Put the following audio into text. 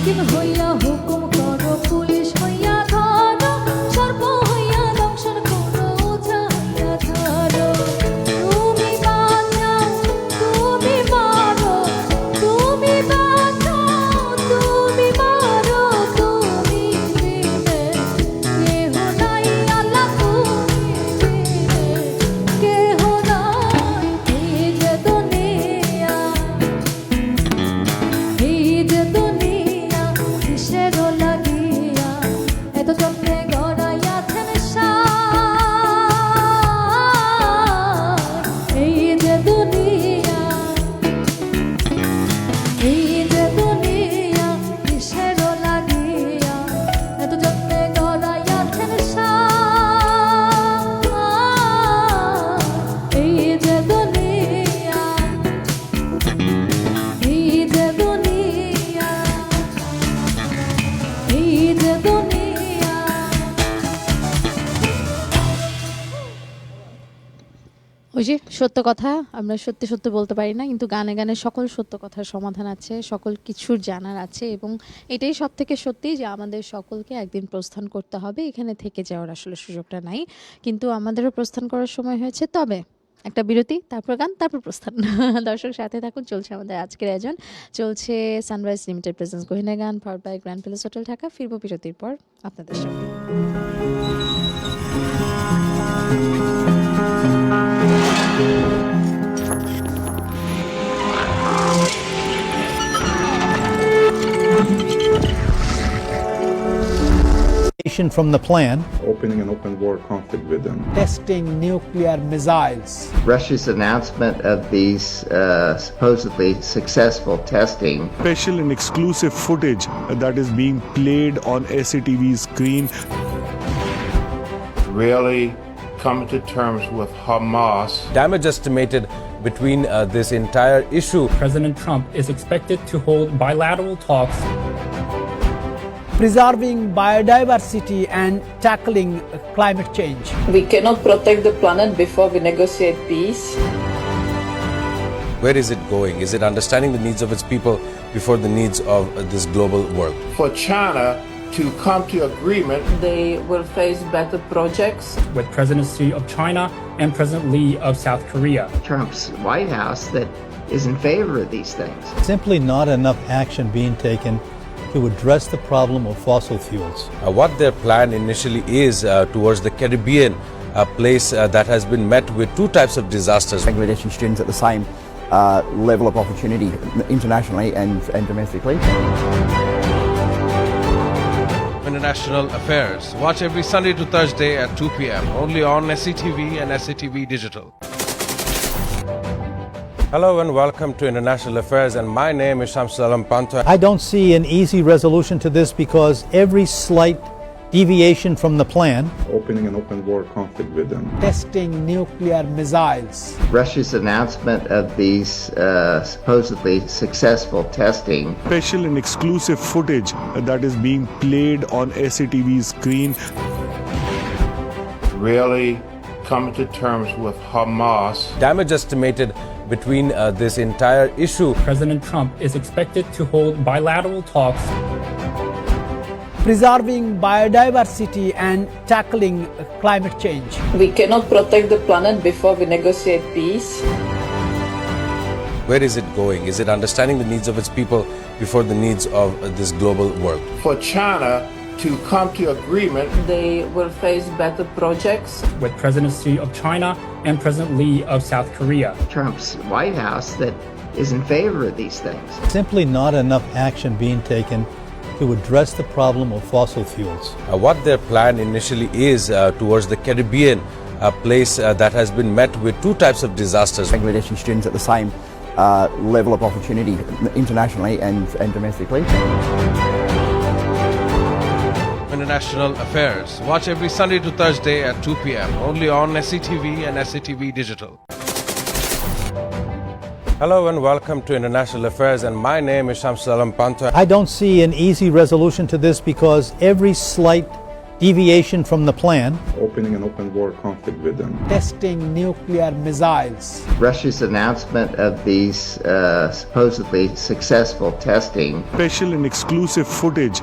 হাকিম হইয়া হুকুম করো, পুলিশ হইয়া ধরো, সর্প হইয়া দংশন করো, ওঝা হইয়া ধরো। তুমি বাঁচাও, তুমি মারো, তুমি বাঁচাও, তুমি মারো, তুমি বিনে কেহ নাই আল্লাহ, তুমি বিনে কেহ নাই। এই যে দুনিয়া, এই যে দুনিয়া, কিসেরও লাগিয়া এত যত্নে গড়াইয়াছেন সার। এই যে দুনিয়া, এই যে দুনিয়া, কিসেরও লাগিয়া এত যত্নে গড়াইয়াছেন সার। এই যে দুনিয়া, এই যে দুনিয়া, এই যে দুনিয়া। ওই যে সত্য কথা, আমরা সত্যি সত্যি বলতে পারি না, কিন্তু গানে গানে সকল সত্য কথার সমাধান আছে, সকল কিছুর জানার আছে, এবং এটাই সব থেকে সত্যি যে আমাদের সকলকে একদিন প্রস্থান করতে হবে, এখানে থেকে যাওয়ার আসলে সুযোগটা নাই। কিন্তু আমাদেরও প্রস্থান করার সময় হয়েছে, তবে একটা বিরতি, তারপর গান, তারপর প্রস্থান। দর্শক সাথে থাকুন, চলছে আমাদের আজকের আয়োজন, চলছে সানরাইজ লিমিটেড প্রেজেন্স গহিনা গান, powered by Grand Palace Hotel Dhaka. ফিরবো বিরতির পর আপনাদের সঙ্গে। From the plan, opening an open war conflict with them. Testing nuclear missiles. Russia's announcement of these supposedly successful testing. Special and exclusive footage that is being played on SATV's screen. Really coming to terms with Hamas. Damage estimated between this entire issue. President Trump is expected to hold bilateral talks. Preserving biodiversity and tackling climate change. We cannot protect the planet before we negotiate peace. Where is it going? Is it understanding the needs of its people before the needs of this global world? For China to come to agreement, They will face better projects. With President Xi of China and President Lee of South Korea. Trump's White House that is in favor of these things. simply not enough action being taken to address the problem of fossil fuels. What their plan initially is towards the Caribbean, a place that has been met with two types of disasters. Bangladeshi students at the same level of opportunity internationally and domestically. International Affairs. Watch every Sunday to Thursday at 2 p.m. only on SCTV and SCTV Digital. Hello and welcome to International Affairs, and my name is Shamsul Alam Panta. I don't see an easy resolution to this because every slight deviation from the plan Opening an open war conflict with them. Testing nuclear missiles. Russia's announcement of these supposedly successful testing. Special and exclusive footage that is being played on SATV's screen. really coming to terms with Hamas. Damage estimated between this entire issue. President Trump is expected to hold bilateral talks. Preserving biodiversity and tackling climate change. We cannot protect the planet before we negotiate peace. Where is it going? Is it understanding the needs of its people before the needs of this global world? For China to come to agreement, They will face better projects. With President Xi of China and President Lee of South Korea. Trump's White House that is in favor of these things. simply not enough action being taken to address the problem of fossil fuels. What their plan initially is towards the Caribbean, a place that has been met with two types of disasters. Bangladeshi students at the same level of opportunity internationally and domestically. International Affairs. Watch every Sunday to Thursday at 2 p.m. only on SCTV and SCTV Digital. Hello and welcome to International Affairs, and my name is Shamsul Alam Panta. I don't see an easy resolution to this because every slight deviation from the plan, opening an open war conflict with them. testing nuclear missiles, Russia's announcement of these supposedly successful testing Special and exclusive footage